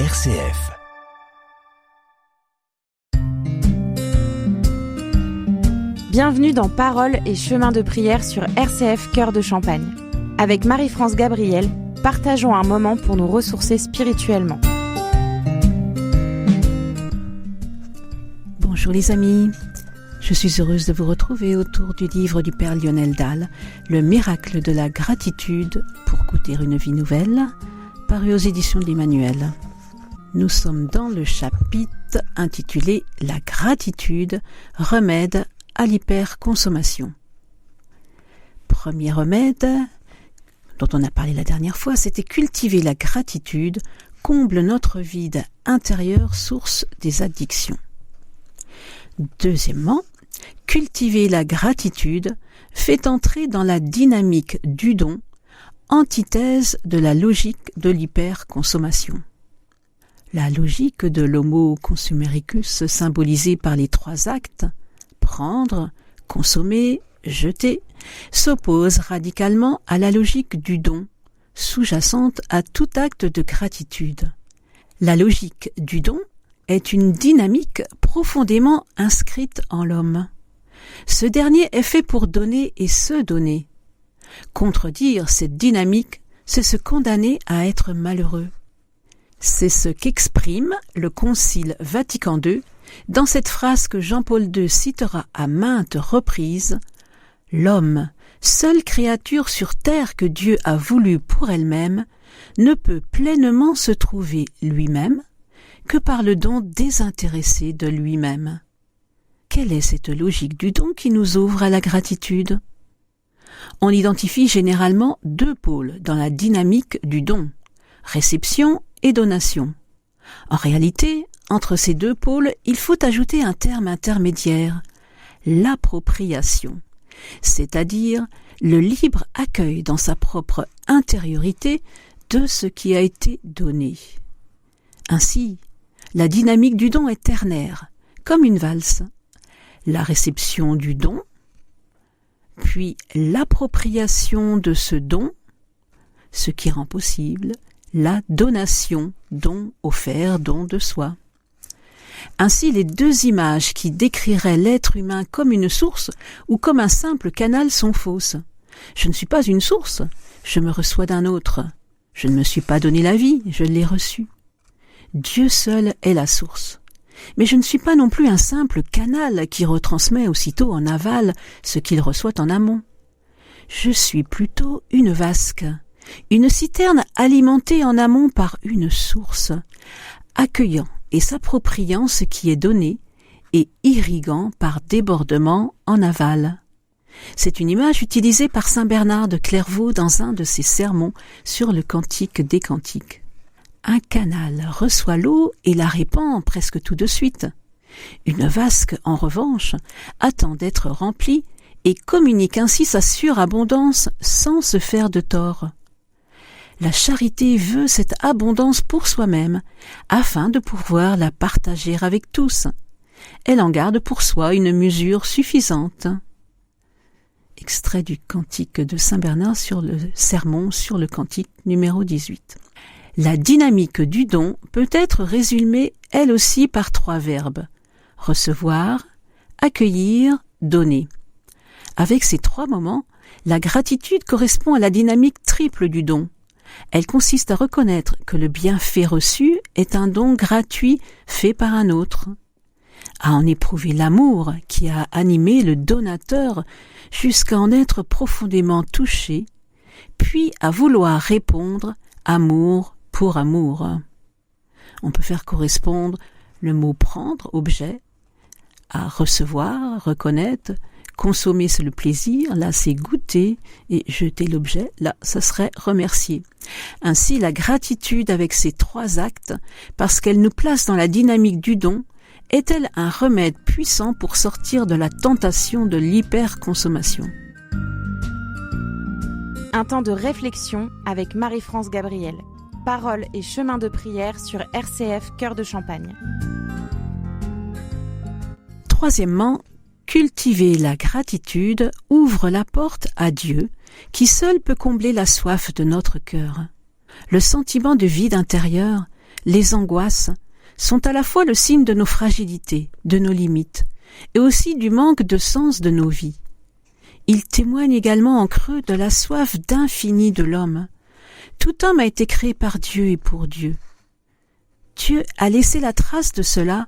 RCF. Bienvenue dans Paroles et chemins de prière sur RCF Cœur de Champagne. Avec Marie-France Gabriel, partageons un moment pour nous ressourcer spirituellement. Bonjour les amis, je suis heureuse de vous retrouver autour du livre du Père Lionel Dalle, Le miracle de la gratitude pour goûter une vie nouvelle, paru aux éditions de l'Emmanuel. Nous sommes dans le chapitre intitulé La gratitude, remède à l'hyperconsommation. Premier remède, dont on a parlé la dernière fois, c'était cultiver la gratitude, comble notre vide intérieur, source des addictions. Deuxièmement, cultiver la gratitude fait entrer dans la dynamique du don, antithèse de la logique de l'hyperconsommation. La logique de l'homo consuméricus symbolisée par les trois actes, prendre, consommer, jeter, s'oppose radicalement à la logique du don, sous-jacente à tout acte de gratitude. La logique du don est une dynamique profondément inscrite en l'homme. Ce dernier est fait pour donner et se donner. Contredire cette dynamique, c'est se condamner à être malheureux. C'est ce qu'exprime le Concile Vatican II dans cette phrase que Jean-Paul II citera à maintes reprises: « L'homme, seule créature sur terre que Dieu a voulu pour elle-même, ne peut pleinement se trouver lui-même que par le don désintéressé de lui-même. » Quelle est cette logique du don qui nous ouvre à la gratitude ? On identifie généralement deux pôles dans la dynamique du don, réception et donation. En réalité, entre ces deux pôles, il faut ajouter un terme intermédiaire, l'appropriation, c'est-à-dire le libre accueil dans sa propre intériorité de ce qui a été donné. Ainsi, la dynamique du don est ternaire, comme une valse. La réception du don, puis l'appropriation de ce don, ce qui rend possible la donation, don offert, don de soi. Ainsi, les deux images qui décriraient l'être humain comme une source ou comme un simple canal sont fausses. Je ne suis pas une source, je me reçois d'un autre. Je ne me suis pas donné la vie, je l'ai reçue. Dieu seul est la source. Mais je ne suis pas non plus un simple canal qui retransmet aussitôt en aval ce qu'il reçoit en amont. Je suis plutôt une vasque, une citerne alimentée en amont par une source, accueillant et s'appropriant ce qui est donné et irriguant par débordement en aval. C'est une image utilisée par saint Bernard de Clairvaux dans un de ses sermons sur le Cantique des Cantiques. Un canal reçoit l'eau et la répand presque tout de suite. Une vasque, en revanche, attend d'être remplie et communique ainsi sa surabondance sans se faire de tort. La charité veut cette abondance pour soi-même, afin de pouvoir la partager avec tous. Elle en garde pour soi une mesure suffisante. Extrait du Cantique de saint Bernard sur le sermon sur le Cantique numéro 18. La dynamique du don peut être résumée elle aussi par trois verbes: recevoir, accueillir, donner. Avec ces trois moments, la gratitude correspond à la dynamique triple du don. Elle consiste à reconnaître que le bienfait reçu est un don gratuit fait par un autre, à en éprouver l'amour qui a animé le donateur jusqu'à en être profondément touché, puis à vouloir répondre amour pour amour. On peut faire correspondre le mot prendre, objet, à recevoir, reconnaître. Consommer, c'est le plaisir, là c'est goûter, et jeter l'objet, là ça serait remercier. Ainsi, la gratitude avec ces trois actes, parce qu'elle nous place dans la dynamique du don, est-elle un remède puissant pour sortir de la tentation de l'hyperconsommation. Un temps de réflexion avec Marie-France Gabriel. Paroles et chemins de prière sur RCF Cœur de Champagne. Troisièmement, cultiver la gratitude ouvre la porte à Dieu, qui seul peut combler la soif de notre cœur. Le sentiment de vide intérieur, les angoisses, sont à la fois le signe de nos fragilités, de nos limites, et aussi du manque de sens de nos vies. Ils témoignent également en creux de la soif d'infini de l'homme. Tout homme a été créé par Dieu et pour Dieu. Dieu a laissé la trace de cela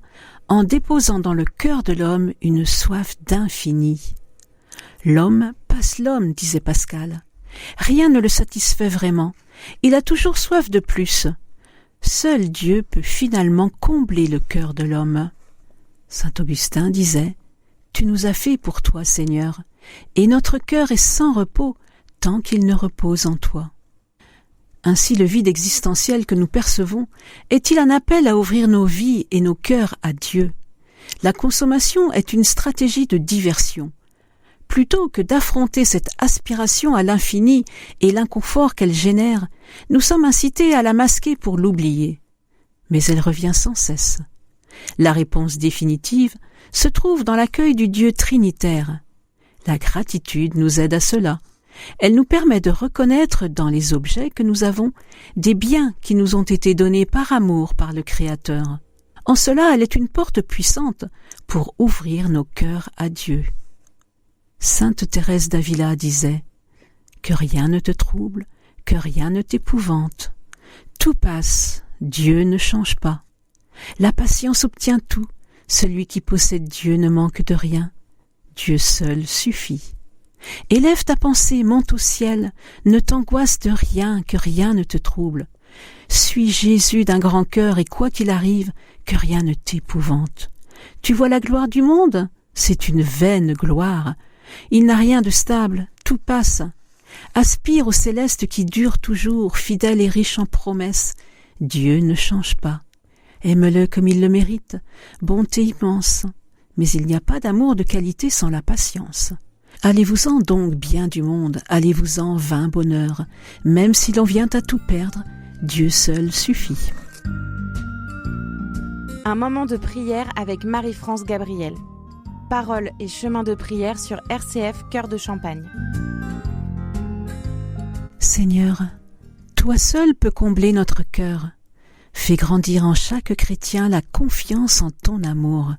en déposant dans le cœur de l'homme une soif d'infini. L'homme passe l'homme, disait Pascal. Rien ne le satisfait vraiment. Il a toujours soif de plus. Seul Dieu peut finalement combler le cœur de l'homme. Saint Augustin disait « Tu nous as fait pour toi, Seigneur, et notre cœur est sans repos tant qu'il ne repose en toi. » Ainsi le vide existentiel que nous percevons est-il un appel à ouvrir nos vies et nos cœurs à Dieu. La consommation est une stratégie de diversion. Plutôt que d'affronter cette aspiration à l'infini et l'inconfort qu'elle génère, nous sommes incités à la masquer pour l'oublier. Mais elle revient sans cesse. La réponse définitive se trouve dans l'accueil du Dieu trinitaire. La gratitude nous aide à cela. Elle nous permet de reconnaître dans les objets que nous avons des biens qui nous ont été donnés par amour par le Créateur. En cela, elle est une porte puissante pour ouvrir nos cœurs à Dieu. Sainte Thérèse d'Avila disait « Que rien ne te trouble, que rien ne t'épouvante. Tout passe, Dieu ne change pas. La patience obtient tout, celui qui possède Dieu ne manque de rien. Dieu seul suffit. Élève ta pensée, monte au ciel, ne t'angoisse de rien, que rien ne te trouble. Suis Jésus d'un grand cœur et quoi qu'il arrive, que rien ne t'épouvante. Tu vois la gloire du monde? C'est une vaine gloire. Il n'a rien de stable, tout passe. Aspire au céleste qui dure toujours, fidèle et riche en promesses. Dieu ne change pas. Aime-le comme il le mérite, bonté immense. Mais il n'y a pas d'amour de qualité sans la patience. Allez-vous-en donc bien du monde, allez-vous-en vain bonheur. Même si l'on vient à tout perdre, Dieu seul suffit. Un moment de prière avec Marie-France Gabriel. Paroles et chemin de prière sur RCF Cœur de Champagne. Seigneur, toi seul peux combler notre cœur. Fais grandir en chaque chrétien la confiance en ton amour,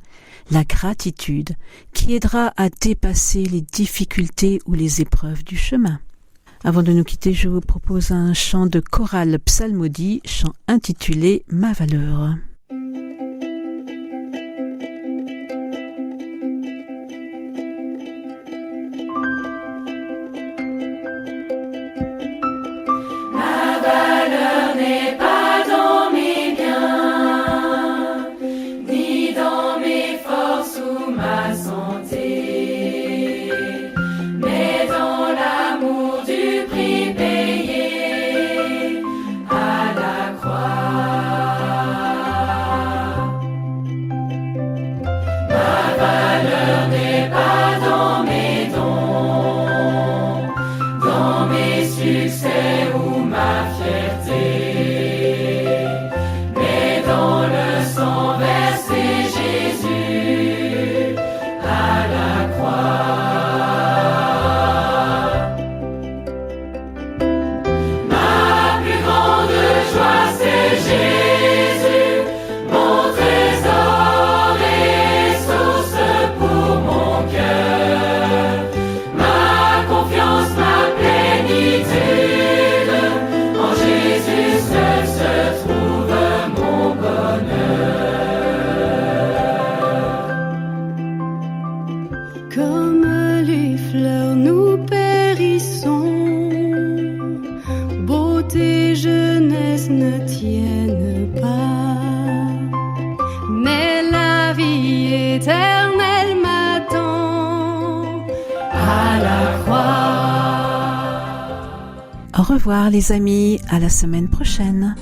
la gratitude qui aidera à dépasser les difficultés ou les épreuves du chemin. Avant de nous quitter, je vous propose un chant de chorale psalmodie, chant intitulé « Ma valeur ». Au revoir les amis, à la semaine prochaine.